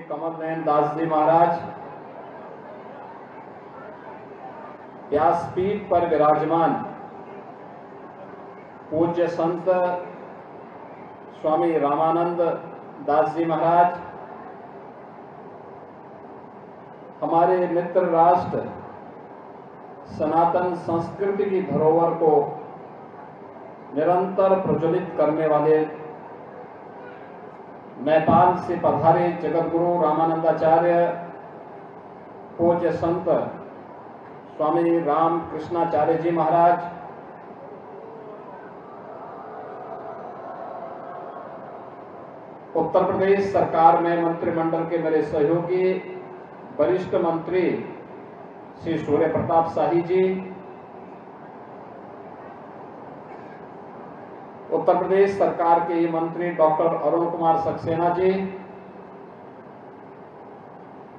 कमलनयन दास जी महाराज व्यासपीठ पर विराजमान पूज्य संत स्वामी रामानंद दास जी महाराज, हमारे मित्र राष्ट्र सनातन संस्कृति की धरोहर को निरंतर प्रज्वलित करने वाले नेपाल से पधारे जगतगुरु रामानंदाचार्य पूज्य संत स्वामी रामकृष्णाचार्य जी महाराज, उत्तर प्रदेश सरकार में मंत्रिमंडल के मेरे सहयोगी वरिष्ठ मंत्री श्री सूर्य प्रताप शाही जी, उत्तर प्रदेश सरकार के मंत्री डॉक्टर अरुण कुमार सक्सेना जी,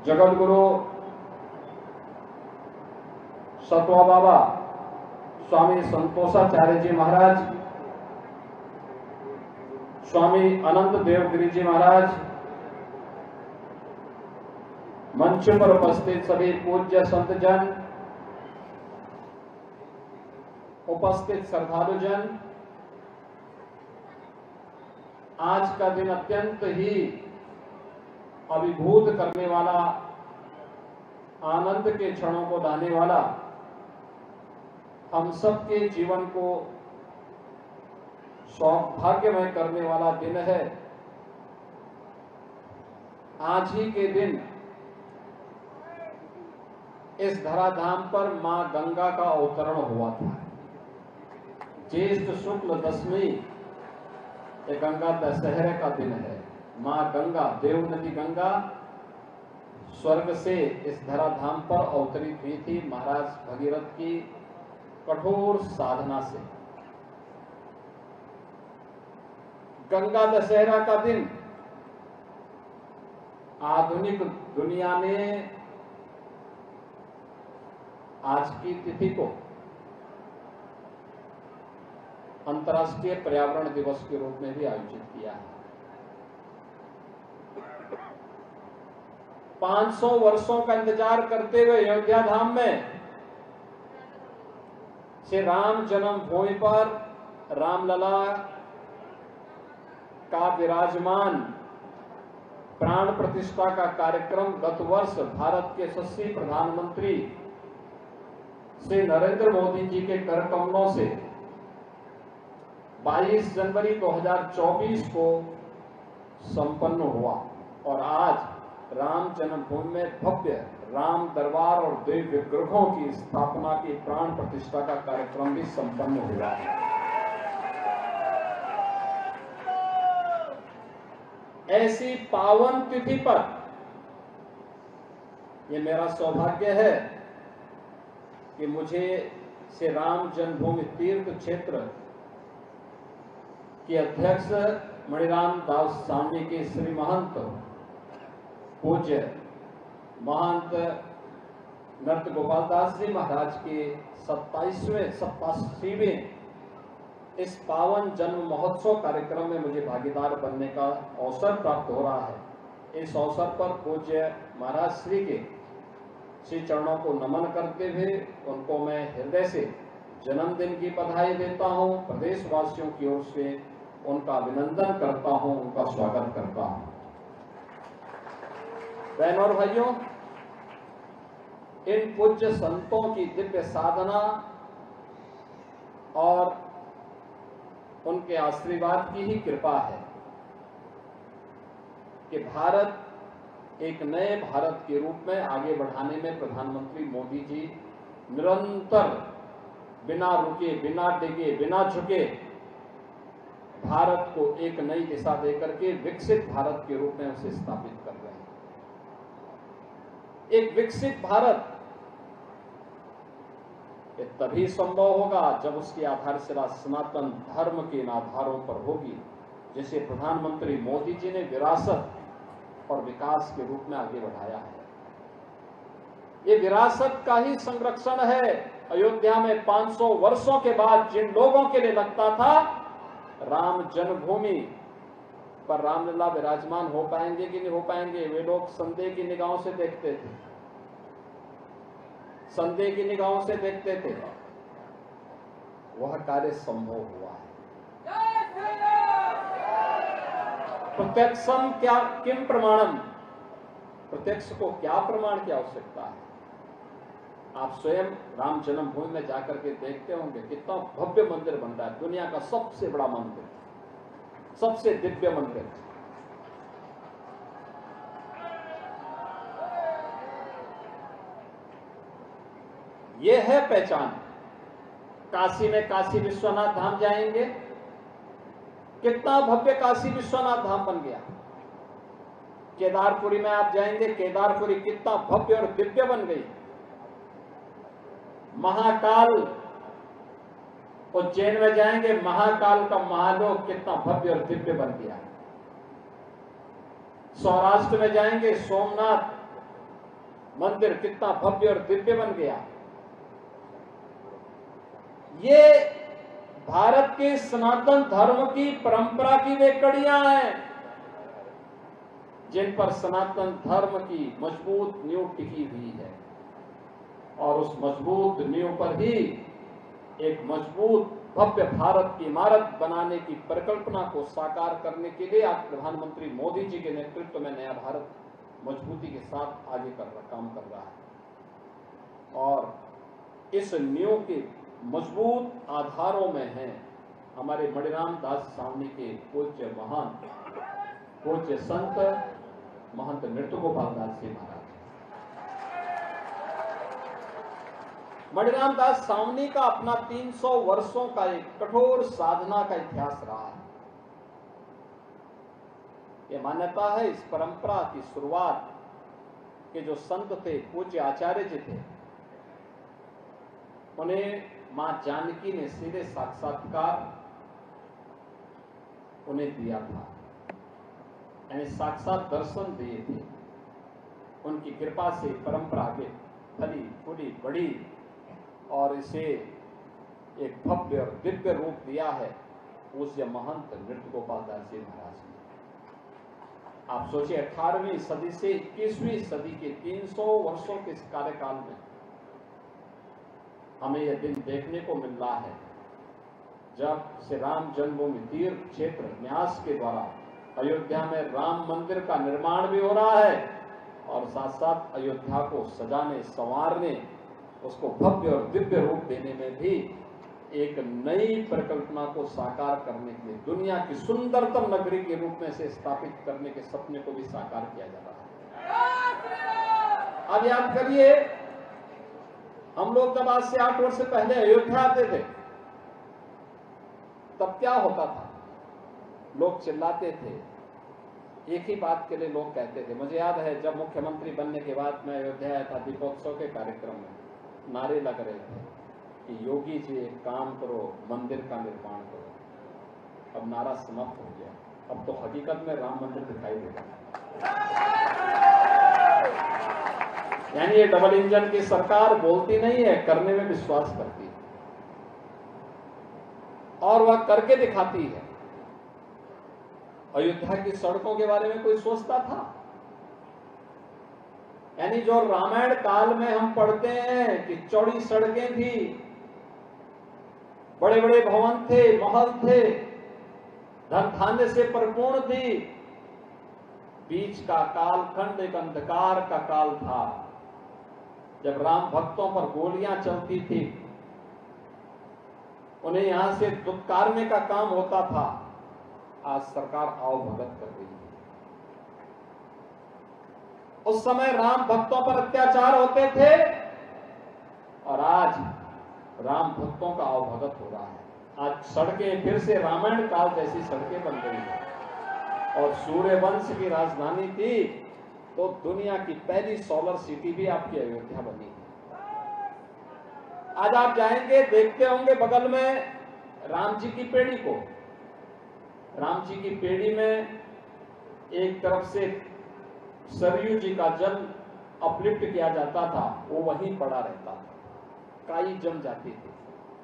जगतगुरु सतवा बाबा स्वामी संतोषाचार्य जी महाराज, स्वामी अनंत देवगिरी जी महाराज, मंच पर उपस्थित सभी पूज्य संतजन, उपस्थित श्रद्धालुजन, आज का दिन अत्यंत ही अभिभूत करने वाला, आनंद के क्षणों को लाने वाला, हम सबके जीवन को सौभाग्यमय करने वाला दिन है। आज ही के दिन इस धराधाम पर मां गंगा का अवतरण हुआ था। ज्येष्ठ शुक्ल दशमी ये गंगा दशहरे का दिन है। मां गंगा, देव नदी गंगा स्वर्ग से इस धराधाम पर अवतरित हुई थी महाराज भगीरथ की कठोर साधना से। गंगा दशहरा का दिन आधुनिक दुनिया ने आज की तिथि को अंतर्राष्ट्रीय पर्यावरण दिवस के रूप में भी आयोजित किया है। 500 वर्षों का इंतजार करते हुए अयोध्या धाम में श्री राम जन्मभूमि पर रामलला का विराजमान प्राण प्रतिष्ठा का कार्यक्रम गत वर्ष भारत के यशस्वी प्रधानमंत्री श्री नरेंद्र मोदी जी के कर कमलों से 22 जनवरी 2024 को संपन्न हुआ और आज राम जन्मभूमि में भव्य राम दरबार और देव विग्रहों की स्थापना की प्राण प्रतिष्ठा का कार्यक्रम भी संपन्न हुआ है। ऐसी पावन तिथि पर यह मेरा सौभाग्य है कि मुझे श्री राम जन्मभूमि तीर्थ क्षेत्र के अध्यक्ष मणिराम दास स्वामी के श्री महंत पूज्य महंत नर्त गोपाल दास जी महाराज के 87वें इस पावन जन्म महोत्सव कार्यक्रम में मुझे भागीदार बनने का अवसर प्राप्त हो रहा है। इस अवसर पर पूज्य महाराज श्री के श्री चरणों को नमन करते हुए उनको मैं हृदय से जन्मदिन की बधाई देता हूं। प्रदेशवासियों की ओर से उनका अभिनंदन करता हूं, उनका स्वागत करता हूं। बहनों और भाइयों, इन पूज्य संतों की दिव्य साधना और उनके आशीर्वाद की ही कृपा है कि भारत एक नए भारत के रूप में आगे बढ़ाने में प्रधानमंत्री मोदी जी निरंतर बिना रुके, बिना डिगे, बिना झुके भारत को एक नई दिशा देकर के विकसित भारत के रूप में उसे स्थापित कर रहे हैं। एक विकसित भारत ये तभी संभव होगा जब उसकी आधारशिला सनातन धर्म के आधारों पर होगी, जिसे प्रधानमंत्री मोदी जी ने विरासत और विकास के रूप में आगे बढ़ाया है। ये विरासत का ही संरक्षण है। अयोध्या में 500 वर्षों के बाद जिन लोगों के लिए लगता था राम जन्मभूमि पर रामलला विराजमान हो पाएंगे कि नहीं हो पाएंगे, वे लोग संदेह की निगाहों से देखते थे, संदेह की निगाहों से देखते थे। वह कार्य संभव हुआ है। प्रत्यक्षम क्या किम प्रमाणम, प्रत्यक्ष को क्या प्रमाण की आवश्यकता है। आप स्वयं राम जन्मभूमि में जाकर के देखते होंगे कितना भव्य मंदिर बन रहा है, दुनिया का सबसे बड़ा मंदिर, सबसे दिव्य मंदिर। यह है पहचान। काशी में काशी विश्वनाथ धाम जाएंगे, कितना भव्य काशी विश्वनाथ धाम बन गया। केदारपुरी में आप जाएंगे, केदारपुरी कितना भव्य और दिव्य बन गई। महाकाल, उज्जैन में जाएंगे, महाकाल का महालोक कितना भव्य और दिव्य बन गया। सौराष्ट्र में जाएंगे, सोमनाथ मंदिर कितना भव्य और दिव्य बन गया। ये भारत के सनातन धर्म की परंपरा की वे कड़ियां हैं जिन पर सनातन धर्म की मजबूत नींव टिकी हुई है, और उस मजबूत नींव पर ही एक मजबूत भव्य भारत की इमारत बनाने की परिकल्पना को साकार करने के लिए आज प्रधानमंत्री मोदी जी के नेतृत्व में नया भारत मजबूती के साथ आगे काम कर रहा है। और इस नींव के मजबूत आधारों में हैं हमारे मणिराम दास सावनी के पूज्य महान पूज्य संत महंत नृत्य गोपाल दास जी महाराज। मणिराम दास सावनी का अपना 300 वर्षों का एक कठोर साधना का इतिहास रहा है। यह मान्यता है, इस परंपरा की शुरुआत के जो संत थे, पूज्य आचार्य जी थे, उन्हें मां जानकी ने सीधे साक्षात्कार उन्हें दिया था, यानी साक्षात दर्शन दिए थे। उनकी कृपा से परंपरा आगे फली फूली बढ़ी और इसे एक भव्य और दिव्य रूप दिया है पूज्य महंत नृत्य गोपाल दास जी महाराज ने। आप सोचिए, 18वीं सदी से 21वीं सदी के 300 वर्षों के इस कार्यकाल में हमें यह दिन देखने को मिल रहा है जब श्री राम जन्मभूमि तीर्थ क्षेत्र न्यास के द्वारा अयोध्या में राम मंदिर का निर्माण भी हो रहा है, और साथ साथ अयोध्या को सजाने संवारने, उसको भव्य और दिव्य रूप देने में भी एक नई परिकल्पना को साकार करने के लिए, दुनिया की सुंदरतम नगरी के रूप में से स्थापित करने के सपने को भी साकार किया जा रहा है। अब याद करिए, हम लोग जब आज से 8 वर्ष पहले अयोध्या आते थे तब क्या होता था? लोग चिल्लाते थे, एक ही बात के लिए लोग कहते थे। मुझे याद है जब मुख्यमंत्री बनने के बाद मैं अयोध्या आया था, दीपोत्सव के कार्यक्रम में नारे लग रहे थे कि योगी जी एक काम करो, मंदिर का निर्माण करो। अब नारा समाप्त हो गया, अब तो हकीकत में राम मंदिर दिखाई देगा। यानी ये डबल इंजन की सरकार बोलती नहीं है, करने में विश्वास करती है और वह करके दिखाती है। अयोध्या की सड़कों के बारे में कोई सोचता था? यानी जो रामायण काल में हम पढ़ते हैं कि चौड़ी सड़कें थी, बड़े बड़े भवन थे, महल थे, धन धान्य से परिपूर्ण थी, बीच का कालखंड एक अंधकार का काल था जब राम भक्तों पर गोलियां चलती थी, उन्हें यहां से दुत्कारने का काम होता था। आज सरकार आवभगत कर रही है। उस समय राम भक्तों पर अत्याचार होते थे और आज राम भक्तों का आवभगत हो रहा है। आज सड़कें फिर से रामायण काल जैसी सड़कें बन गई हैं और सूर्यवंश की राजधानी थी तो दुनिया की पहली सोलर सिटी भी आपकी अयोध्या बनी। आज आप जाएंगे, देखते होंगे बगल में राम जी की पेड़ी को। राम जी की पेड़ी में एक तरफ से सरयू जी का जल अपलिफ्ट किया जाता था, वो वहीं पड़ा रहता था, काई जम जाती थी।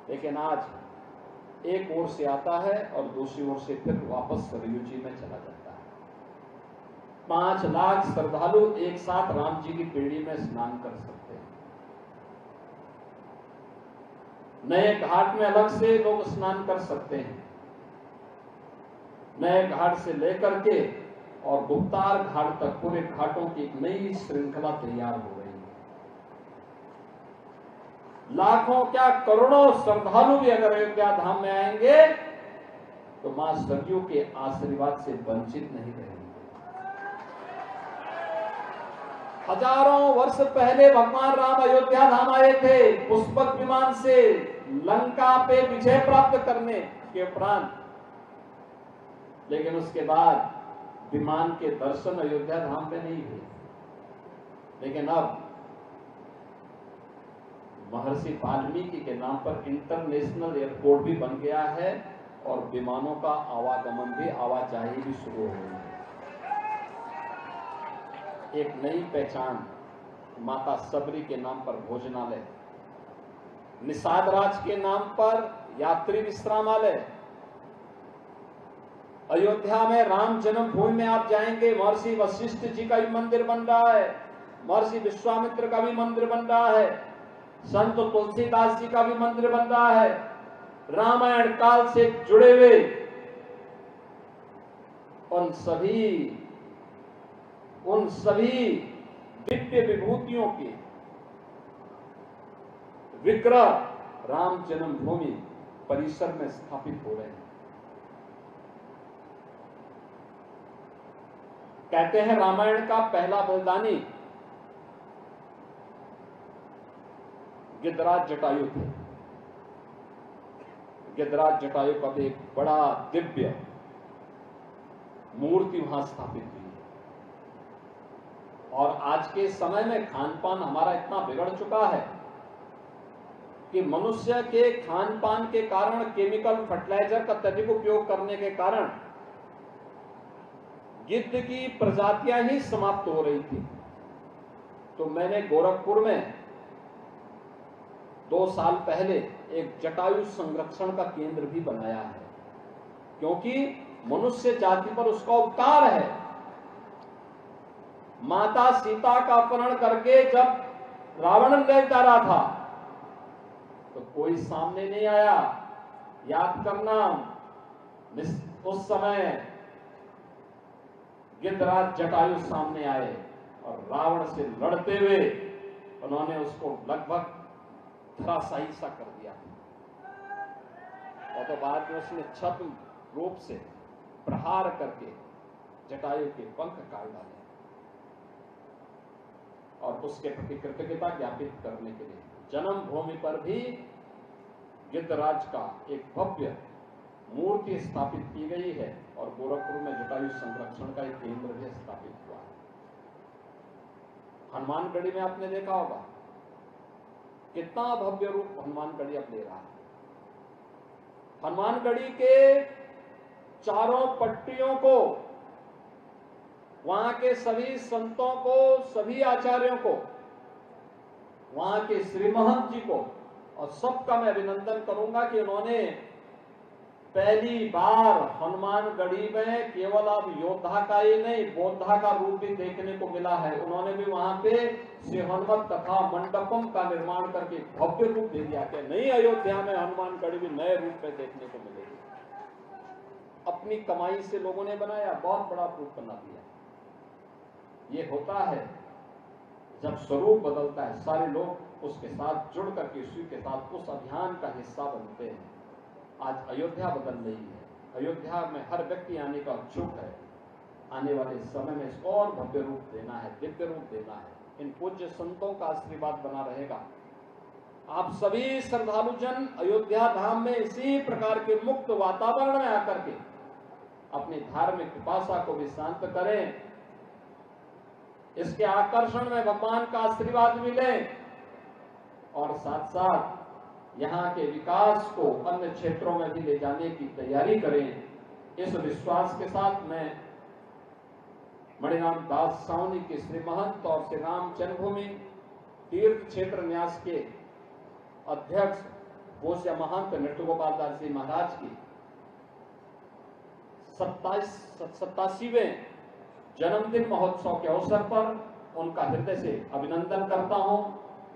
लेकिन आज एक ओर से आता है और दूसरी ओर से फिर वापस सरयू जी में चला जाता है। 5 लाख श्रद्धालु एक साथ राम जी की पीढ़ी में स्नान कर सकते हैं। नए घाट में अलग से लोग स्नान कर सकते हैं। नए घाट से लेकर के और गुप्तार घाट तक पूरे घाटों की एक नई श्रृंखला तैयार हो रही है। लाखों क्या करोड़ों श्रद्धालु भी अगर अयोध्या धाम में आएंगे तो मां सरयू के आशीर्वाद से वंचित नहीं रहेंगे। हजारों वर्ष पहले भगवान राम अयोध्या धाम आए थे पुष्पक विमान से लंका पे विजय प्राप्त करने के उपरांत, लेकिन उसके बाद विमान के दर्शन अयोध्या धाम में नहीं हुए। लेकिन अब महर्षि वाल्मीकि के नाम पर इंटरनेशनल एयरपोर्ट भी बन गया है और विमानों का आवागमन भी, आवाजाही भी शुरू हो गई है। एक नई पहचान माता सबरी के नाम पर भोजनालय, निषाद राज के नाम पर यात्री विश्रामालय, अयोध्या में राम जन्मभूमि में आप जाएंगे महर्षि वशिष्ठ जी का भी मंदिर बन रहा है, महर्षि विश्वामित्र का भी मंदिर बन रहा है, संत तुलसीदास जी का भी मंदिर बन रहा है। रामायण काल से जुड़े हुए उन सभी दिव्य विभूतियों के विग्रह राम जन्मभूमि परिसर में स्थापित हो रहे हैं। कहते हैं रामायण का पहला बलिदानी गिद्धराज जटायु थे। गिद्धराज जटायु का भी एक बड़ा दिव्य मूर्ति वहां स्थापित हुई। और आज के समय में खान पान हमारा इतना बिगड़ चुका है कि मनुष्य के खान पान के कारण, केमिकल फर्टिलाइजर का अत्यधिक उपयोग करने के कारण गिद्ध की प्रजातियां ही समाप्त हो रही थी। तो मैंने गोरखपुर में 2 साल पहले एक जटायु संरक्षण का केंद्र भी बनाया है, क्योंकि मनुष्य जाति पर उसका उपकार है। माता सीता का अपहरण करके जब रावण ले जा रहा था तो कोई सामने नहीं आया। याद करना, उस समय गिद्धराज जटायु सामने आए और रावण से लड़ते हुए उन्होंने उसको लगभग धराशायी सा कर दिया। और तो बाद में उसने छद्म रूप से प्रहार करके जटायु के पंख काट डाले और उसके प्रति कृतज्ञता ज्ञापित करने के लिए जन्मभूमि पर भी गिद्धराज का एक भव्य मूर्ति स्थापित की गई है और गोरखपुर में जटायु संरक्षण का एक केंद्र भी स्थापित हुआ है। हनुमानगढ़ी में आपने देखा होगा कितना भव्य रूप हनुमानगढ़ी अब ले रहा है। हनुमानगढ़ी के चारों पट्टियों को, वहां के सभी संतों को, सभी आचार्यों को, वहां के श्री महंत जी को और सबका मैं अभिनंदन करूंगा कि उन्होंने पहली बार हनुमानगढ़ी में केवल अब योद्धा का ही नहीं बोद्धा का रूप भी देखने को मिला है। उन्होंने भी वहां पे श्री हनुमत कथा मंडपम का निर्माण करके भव्य रूप दे दिया कि नई अयोध्या में हनुमानगढ़ी भी नए रूप में देखने को मिलेगी। अपनी कमाई से लोगों ने बनाया, बहुत बड़ा रूप बना दिया। ये होता है जब स्वरूप बदलता है, सारे लोग उसके साथ जुड़ करके उसी के साथ उस अभियान का हिस्सा बनते हैं। आज अयोध्या बदल रही है, अयोध्या में हर व्यक्ति आने का उत्सुक है। आने वाले समय में इसको और भव्य रूप देना है, दिव्य रूप देना है। इन पूज्य संतों का आशीर्वाद बना रहेगा। आप सभी श्रद्धालु जन अयोध्या धाम में इसी प्रकार के मुक्त वातावरण में आकर के अपनी धार्मिक पिपासा को भी शांत करें। इसके आकर्षण में भगवान का आशीर्वाद मिले और साथ साथ यहाँ के विकास को अन्य क्षेत्रों में भी ले जाने की तैयारी करें। इस विश्वास के साथ मैं मणिराम दास सावनी के श्री महंत और श्री राम जन्मभूमि तीर्थ क्षेत्र न्यास के अध्यक्ष पूज्य महंत नृत्य गोपाल दास जी महाराज की 87वें जन्मदिन महोत्सव के अवसर पर उनका हृदय से अभिनंदन करता हूं,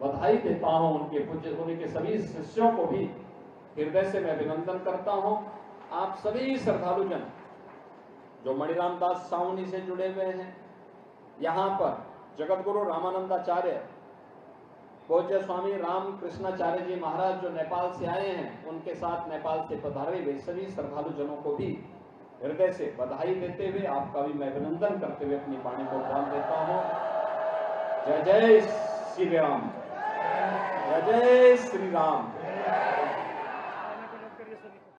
बधाई देता हूं। उनके सभी शिष्यों को भी हृदय से मैं अभिनंदन करता हूं। आप सभी श्रद्धालुजन जो मणिराम दास सावनी से जुड़े हुए हैं, यहाँ पर जगत गुरु रामानंदाचार्य पूज्य स्वामी राम कृष्णाचार्य जी महाराज जो नेपाल से आए हैं, उनके साथ नेपाल से पधारे हुए सभी श्रद्धालुजनों को भी हृदय से बधाई देते हुए आपका भी मैं अभिनंदन करते हुए अपनी वाणी को विराम देता हूं। जय जय श्री राम, जय जय श्री राम।